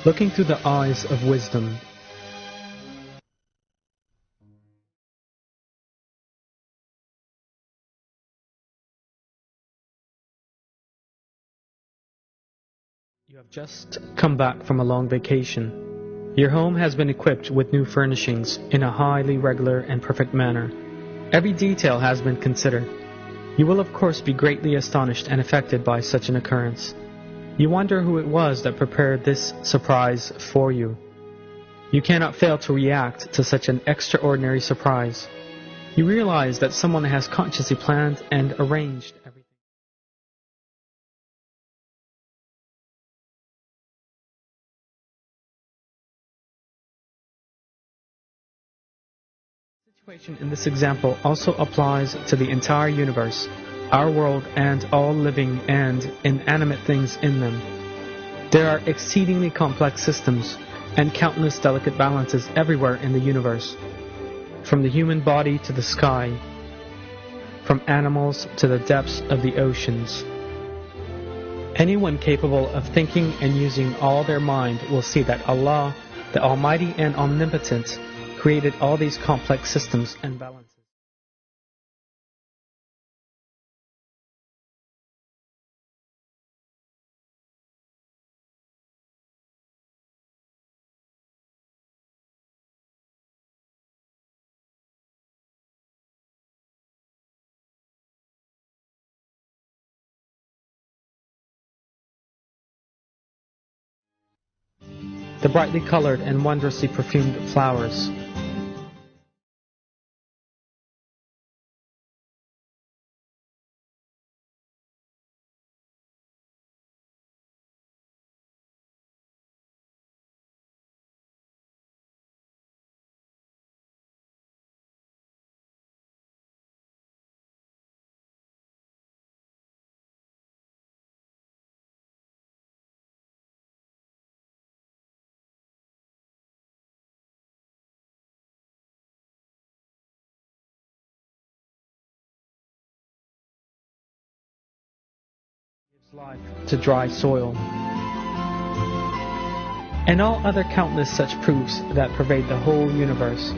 Looking through the eyes of wisdom. You have just come back from a long vacation. Your home has been equipped with new furnishings in a highly regular and perfect manner. Every detail has been considered. You will of course be greatly astonished and affected by such an occurrence. You wonder who it was that prepared this surprise for you. You cannot fail to react to such an extraordinary surprise. You realize that someone has consciously planned and arranged everything. The situation in this example also applies to the entire universe, our world, and all living and inanimate things in them. There are exceedingly complex systems and countless delicate balances everywhere in the universe, from the human body to the sky, from animals to the depths of the oceans. Anyone capable of thinking and using all their mind will see that Allah, the Almighty and Omnipotent, created all these complex systems and balances. The brightly colored and wondrously perfumed flowers. Gives life to dry soil. And all other countless such proofs that pervade the whole universe.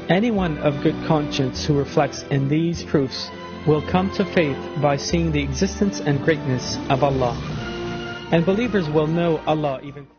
Anyone of good conscience who reflects in these proofs will come to faith by seeing the existence and greatness of Allah. And believers will know Allah even closer.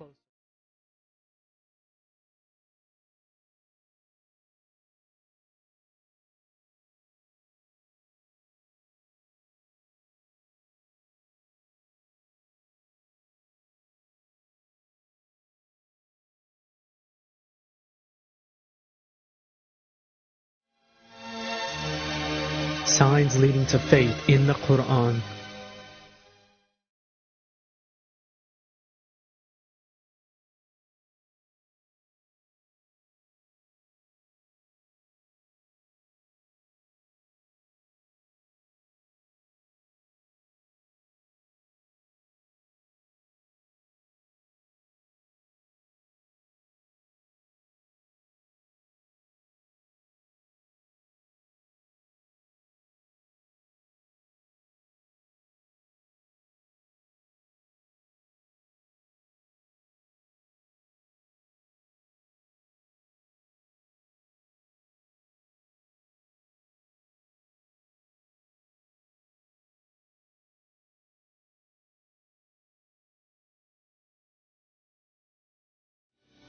Signs leading to faith in the Quran.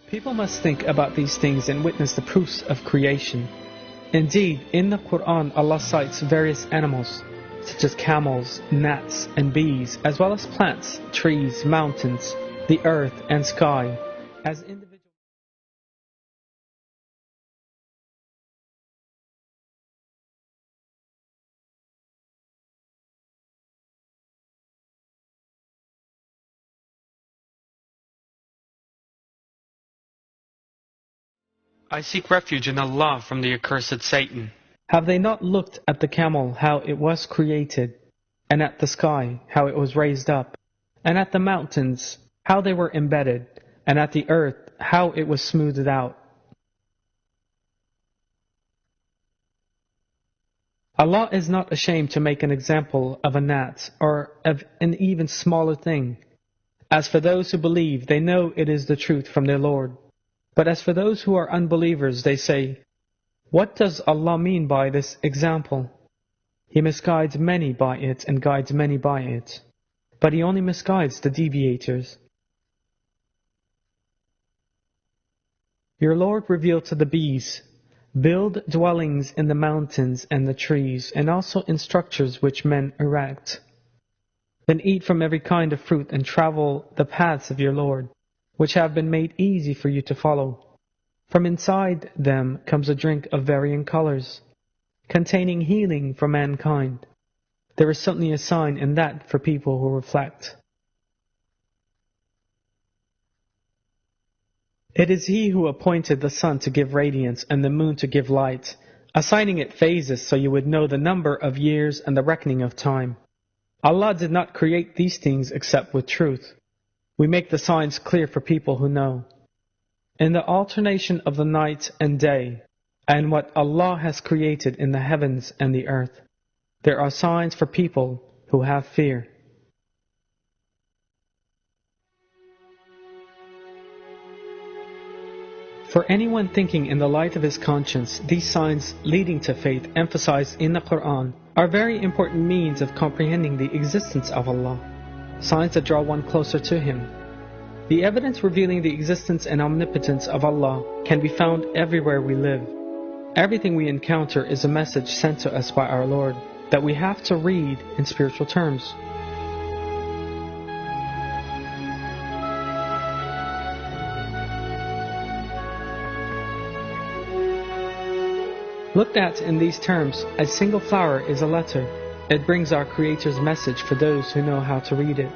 People must think about these things and witness the proofs of creation. Indeed, in the Quran, Allah cites various animals, such as camels, gnats, and bees, as well as plants, trees, mountains, the earth, and sky, as individuals. I seek refuge in Allah from the accursed Satan. Have they not looked at the camel, how it was created, and at the sky, how it was raised up, and at the mountains, how they were embedded, and at the earth, how it was smoothed out? Allah is not ashamed to make an example of a gnat, or of an even smaller thing, As for those who believe, they know it is the truth from their Lord. But as for those who are unbelievers, they say, "What does Allah mean by this example? He misguides many by it and guides many by it. But He only misguides the deviators." Your Lord revealed to the bees, "Build dwellings in the mountains and the trees, and also in structures which men erect. Then eat from every kind of fruit and travel the paths of your Lord, which have been made easy for you to follow. From inside them comes a drink of varying colors, containing healing for mankind. There is certainly a sign in that for people who reflect." It is He who appointed the sun to give radiance and the moon to give light, assigning it phases so you would know the number of years and the reckoning of time. Allah did not create these things except with truth. We make the signs clear for people who know. In the alternation of the night and day, and what Allah has created in the heavens and the earth, there are signs for people who have fear. For anyone thinking in the light of his conscience, these signs leading to faith emphasized in the Quran are very important means of comprehending the existence of Allah, signs that draw one closer to Him. The evidence revealing the existence and omnipotence of Allah can be found everywhere we live. Everything we encounter is a message sent to us by our Lord that we have to read in spiritual terms. Looked at in these terms, a single flower is a letter. It brings our Creator's message for those who know how to read it.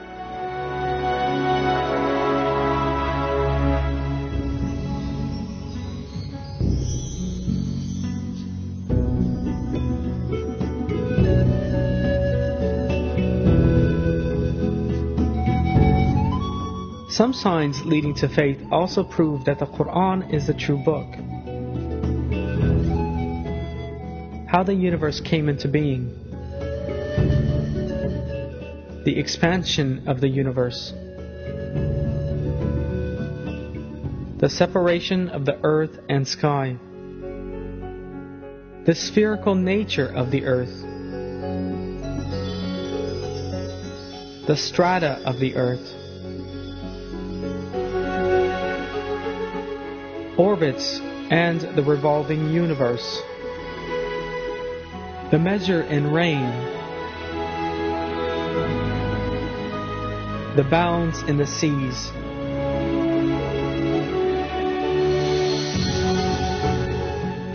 Some signs leading to faith also prove that the Quran is the true book. How the universe came into being. The expansion of the universe. The separation of the earth and sky. The spherical nature of the earth. The strata of the earth. Orbits and the revolving universe. The measure in rain. The bounds in the seas.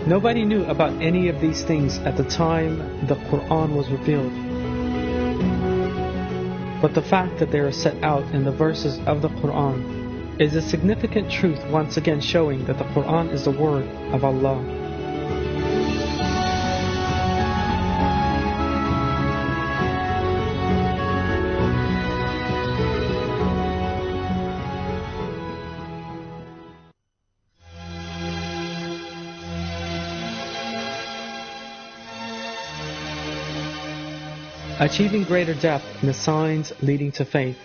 Nobody knew about any of these things at the time the Quran was revealed. But the fact that they are set out in the verses of the Quran is a significant truth, once again showing that the Quran is the word of Allah. Achieving greater depth in the signs leading to faith.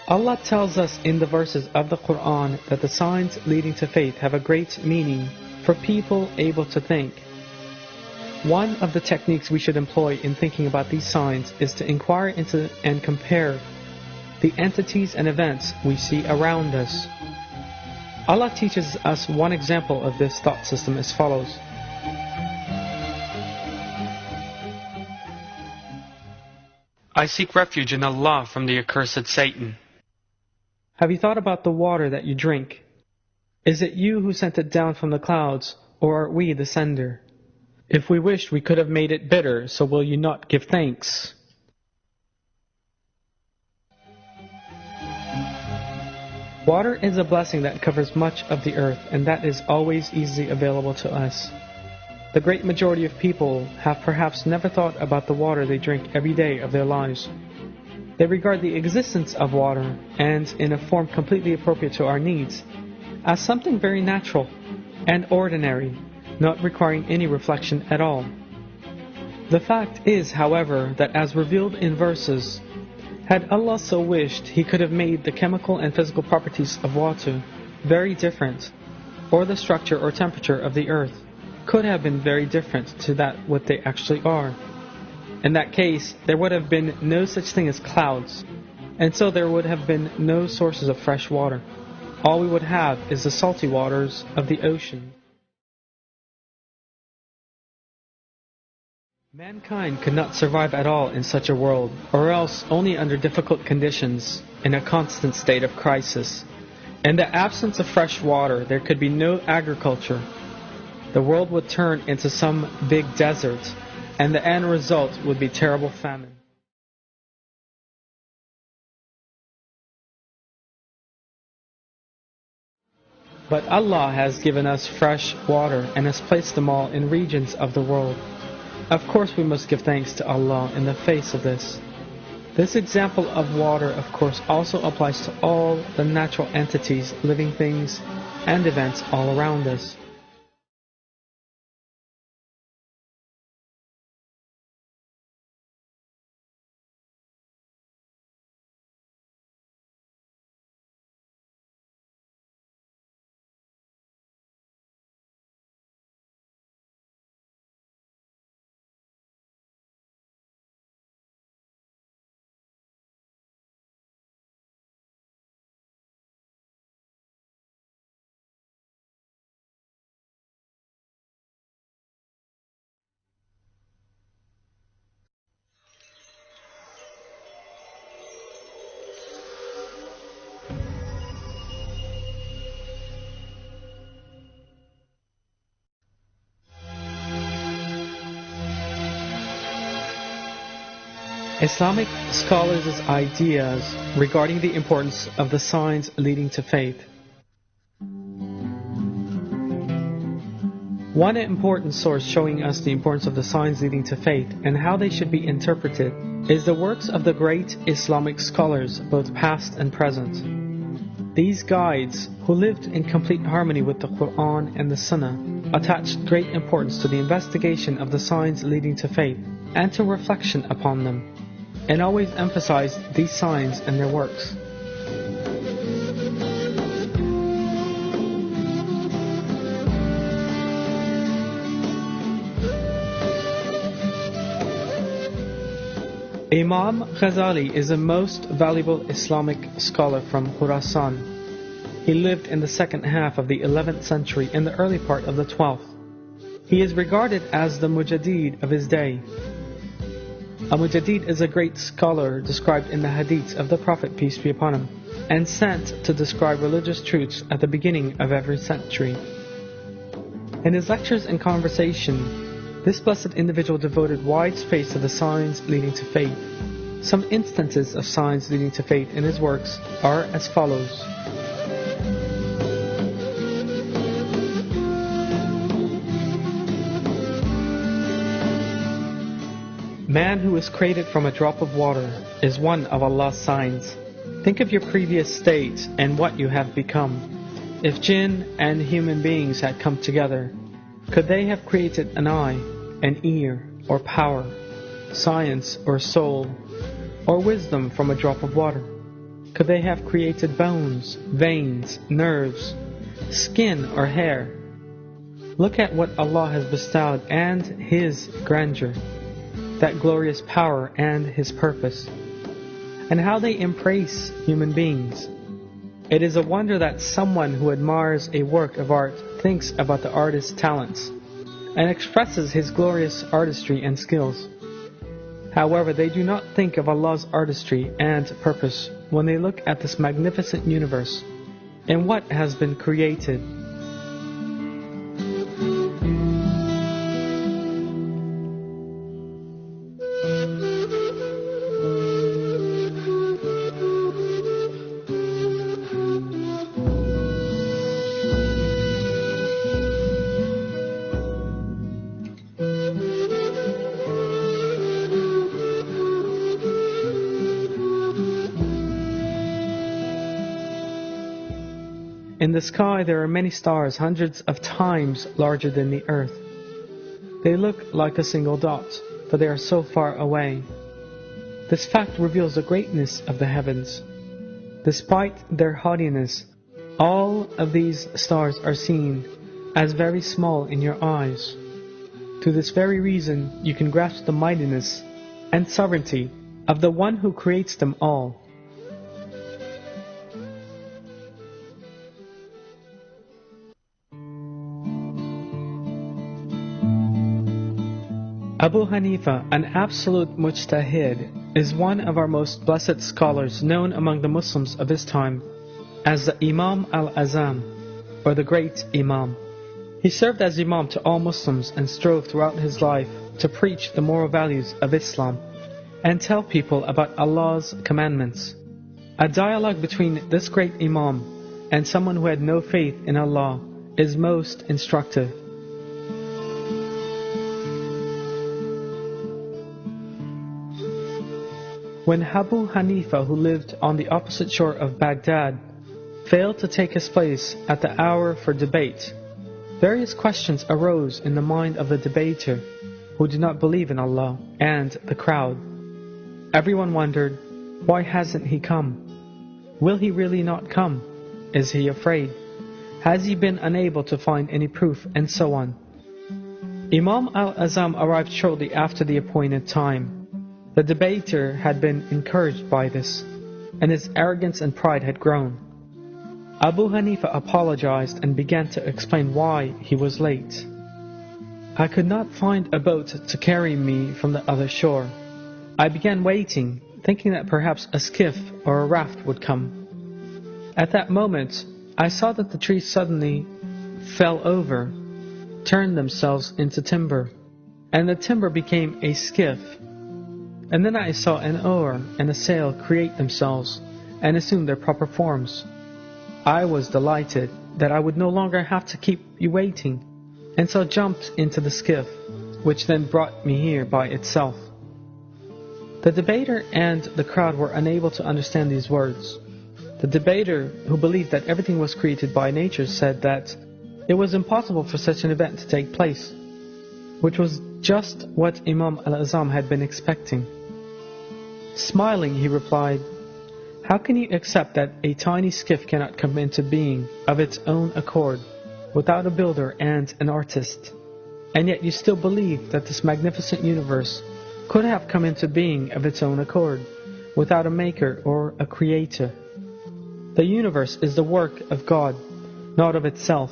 Allah tells us in the verses of the Quran that the signs leading to faith have a great meaning for people able to think. One of the techniques we should employ in thinking about these signs is to inquire into and compare the entities and events we see around us. Allah teaches us one example of this thought system as follows. I seek refuge in Allah from the accursed Satan. Have you thought about the water that you drink? Is it you who sent it down from the clouds, or are we the sender? If we wished, we could have made it bitter, so will you not give thanks? Water is a blessing that covers much of the earth, and that is always easily available to us. The great majority of people have perhaps never thought about the water they drink every day of their lives. They regard the existence of water, and in a form completely appropriate to our needs, as something very natural and ordinary, not requiring any reflection at all. The fact is, however, that as revealed in verses, had Allah so wished, He could have made the chemical and physical properties of water very different, or the structure or temperature of the earth could have been very different to that what they actually are. In that case, there would have been no such thing as clouds, and so there would have been no sources of fresh water. All we would have is the salty waters of the ocean. Mankind could not survive at all in such a world, or else only under difficult conditions, in a constant state of crisis. In the absence of fresh water, there could be no agriculture. The world would turn into some big desert, and the end result would be terrible famine. But Allah has given us fresh water and has placed them all in regions of the world. Of course we must give thanks to Allah in the face of this. This example of water, of course, also applies to all the natural entities, living things, and events all around us. Islamic scholars' ideas regarding the importance of the signs leading to faith. One important source showing us the importance of the signs leading to faith and how they should be interpreted is the works of the great Islamic scholars, both past and present. These guides, who lived in complete harmony with the Quran and the Sunnah, attached great importance to the investigation of the signs leading to faith and to reflection upon them, and always emphasized these signs in their works. Imam Ghazali is a most valuable Islamic scholar from Khurasan. He lived in the second half of the 11th century and the early part of the 12th. He is regarded as the Mujaddid of his day. A Mujaddid is a great scholar described in the hadiths of the Prophet, peace be upon him, and sent to describe religious truths at the beginning of every century. In his lectures and conversation, this blessed individual devoted wide space to the signs leading to faith. Some instances of signs leading to faith in his works are as follows. Man who is created from a drop of water is one of Allah's signs. Think of your previous state and what you have become. If jinn and human beings had come together, could they have created an eye, an ear, or power, science, or soul, or wisdom from a drop of water? Could they have created bones, veins, nerves, skin, or hair? Look at what Allah has bestowed and His grandeur, that glorious power and His purpose, and how they embrace human beings. It is a wonder that someone who admires a work of art thinks about the artist's talents and expresses his glorious artistry and skills. However, they do not think of Allah's artistry and purpose when they look at this magnificent universe and what has been created. In the sky there are many stars, hundreds of times larger than the earth. They look like a single dot. for they are so far away. This fact reveals the greatness of the heavens. Despite their haughtiness, all of these stars are seen as very small in your eyes. To this very reason, you can grasp the mightiness and sovereignty of the one who creates them all. Abu Hanifa, an absolute mujtahid, is one of our most blessed scholars, known among the Muslims of his time as the Imam al-Azam, or the Great Imam. He served as Imam to all Muslims and strove throughout his life to preach the moral values of Islam and tell people about Allah's commandments. A dialogue between this great Imam and someone who had no faith in Allah is most instructive. When Abu Hanifa, who lived on the opposite shore of Baghdad, failed to take his place at the hour for debate, various questions arose in the mind of the debater who did not believe in Allah and the crowd. Everyone wondered, why hasn't he come? Will he really not come? Is he afraid? Has he been unable to find any proof? And so on. Imam al-Azam arrived shortly after the appointed time. The debater had been encouraged by this, and his arrogance and pride had grown. Abu Hanifa apologized and began to explain why he was late. I could not find a boat to carry me from the other shore. I began waiting, thinking that perhaps a skiff or a raft would come. At that moment, I saw that the trees suddenly fell over, turned themselves into timber, and the timber became a skiff. And then I saw an oar and a sail create themselves and assume their proper forms. I was delighted that I would no longer have to keep you waiting, and so jumped into the skiff, which then brought me here by itself. The debater and the crowd were unable to understand these words. The debater, who believed that everything was created by nature, said that it was impossible for such an event to take place, which was just what Imam al-Azam had been expecting. Smiling, he replied, "How can you accept that a tiny skiff cannot come into being of its own accord, without a builder and an artist? And yet you still believe that this magnificent universe could have come into being of its own accord, without a maker or a creator? The universe is the work of God, not of itself.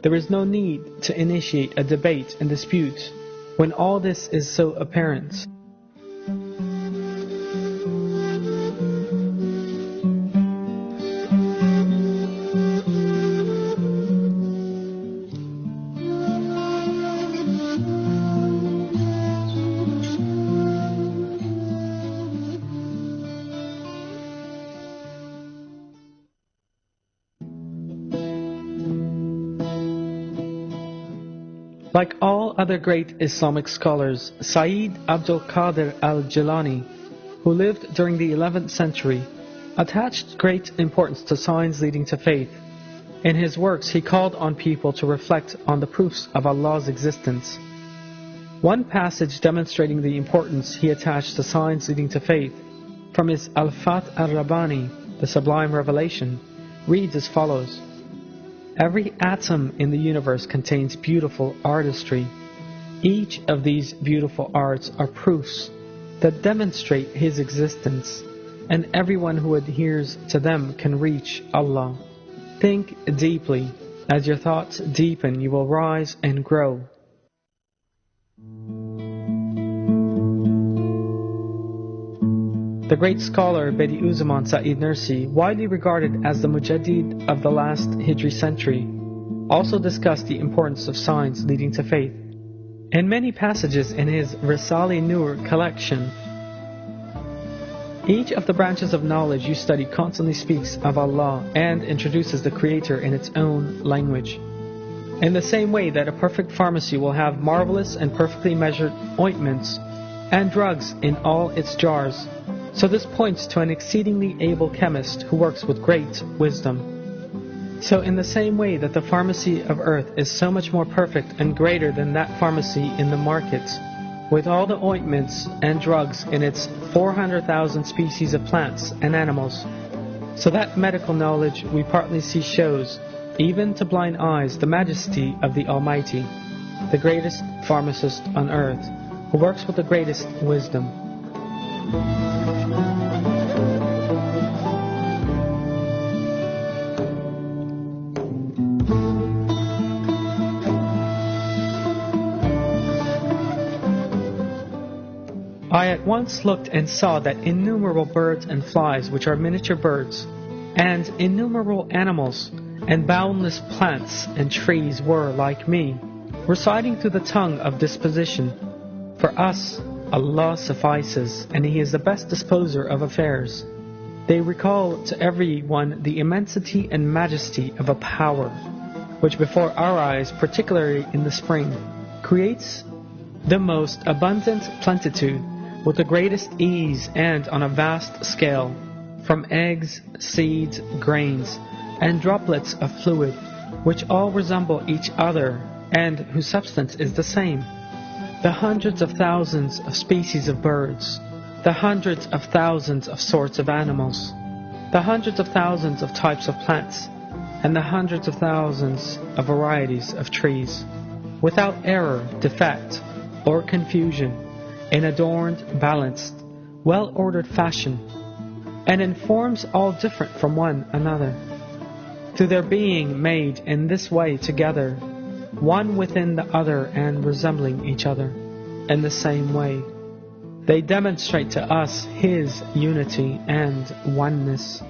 There is no need to initiate a debate and dispute when all this is so apparent." Like all other great Islamic scholars, Sayyid Abdul Qadir al-Jilani, who lived during the 11th century, attached great importance to signs leading to faith. In his works, he called on people to reflect on the proofs of Allah's existence. One passage demonstrating the importance he attached to signs leading to faith, from his Al-Fat al-Rabbani, the Sublime Revelation, reads as follows: "Every atom in the universe contains beautiful artistry. Each of these beautiful arts are proofs that demonstrate His existence, and everyone who adheres to them can reach Allah. Think deeply. As your thoughts deepen, you will rise and grow." The great scholar Bediüzzaman Said Nursi, widely regarded as the Mujaddid of the last Hijri century, also discussed the importance of signs leading to faith. In many passages in his Risale-i-Nur collection, each of the branches of knowledge you study constantly speaks of Allah and introduces the Creator in its own language. In the same way that a perfect pharmacy will have marvelous and perfectly measured ointments and drugs in all its jars, so this points to an exceedingly able chemist who works with great wisdom. So in the same way that the pharmacy of earth is so much more perfect and greater than that pharmacy in the market, with all the ointments and drugs in its 400,000 species of plants and animals, so that medical knowledge we partly see shows, even to blind eyes, the majesty of the Almighty, the greatest pharmacist on earth, who works with the greatest wisdom. I at once looked and saw that innumerable birds and flies, which are miniature birds, and innumerable animals, and boundless plants and trees were, like me, reciting through the tongue of disposition, "For us, Allah suffices, and He is the best disposer of affairs." They recall to every one the immensity and majesty of a power, which before our eyes, particularly in the spring, creates the most abundant plenitude, with the greatest ease and on a vast scale, from eggs, seeds, grains, and droplets of fluid, which all resemble each other, and whose substance is the same. The hundreds of thousands of species of birds, the hundreds of thousands of sorts of animals, the hundreds of thousands of types of plants, and the hundreds of thousands of varieties of trees, without error, defect, or confusion, in adorned, balanced, well-ordered fashion, and in forms all different from one another, through their being made in this way together, one within the other and resembling each other in the same way, they demonstrate to us His unity and oneness.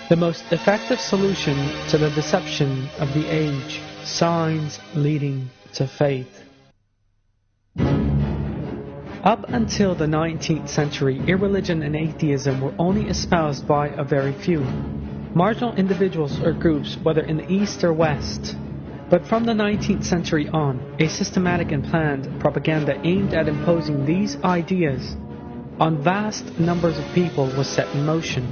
The most effective solution to the deception of the age, signs leading to faith. Up until the 19th century, irreligion and atheism were only espoused by a very few, marginal individuals or groups, whether in the East or West. But from the 19th century on, a systematic and planned propaganda aimed at imposing these ideas on vast numbers of people was set in motion.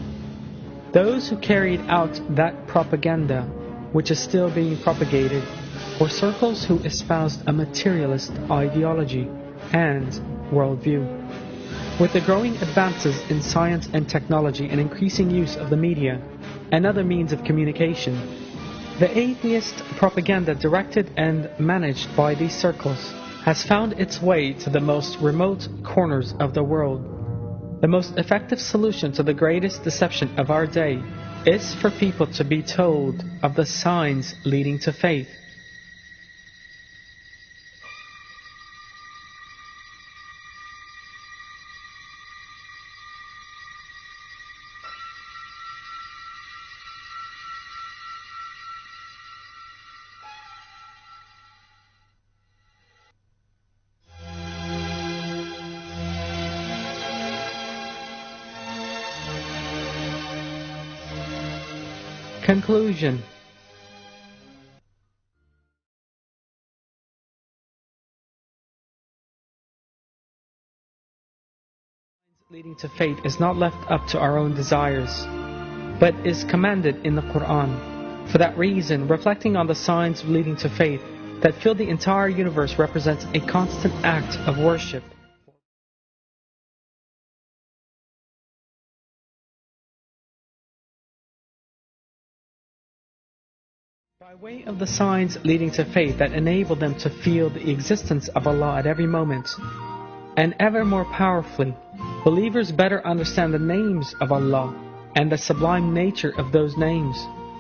Those who carried out that propaganda, which is still being propagated, were circles who espoused a materialist ideology and worldview. With the growing advances in science and technology and increasing use of the media and other means of communication, the atheist propaganda directed and managed by these circles has found its way to the most remote corners of the world. The most effective solution to the greatest deception of our day is for people to be told of the signs leading to faith. Conclusion. Leading to faith is not left up to our own desires, but is commanded in the Quran. For that reason, reflecting on the signs leading to faith that fill the entire universe represents a constant act of worship. By way of the signs leading to faith that enable them to feel the existence of Allah at every moment, and ever more powerfully, believers better understand the names of Allah and the sublime nature of those names,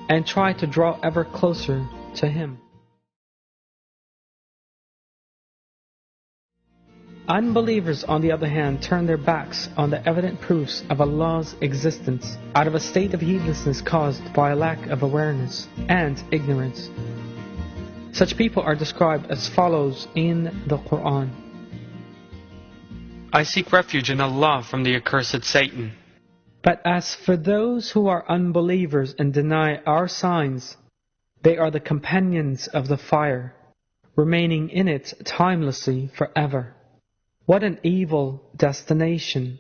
and try to draw ever closer to Him. Unbelievers, on the other hand, turn their backs on the evident proofs of Allah's existence out of a state of heedlessness caused by a lack of awareness and ignorance. Such people are described as follows in the Quran. I seek refuge in Allah from the accursed Satan. But as for those who are unbelievers and deny our signs, they are the companions of the fire, remaining in it timelessly forever. What an evil destination!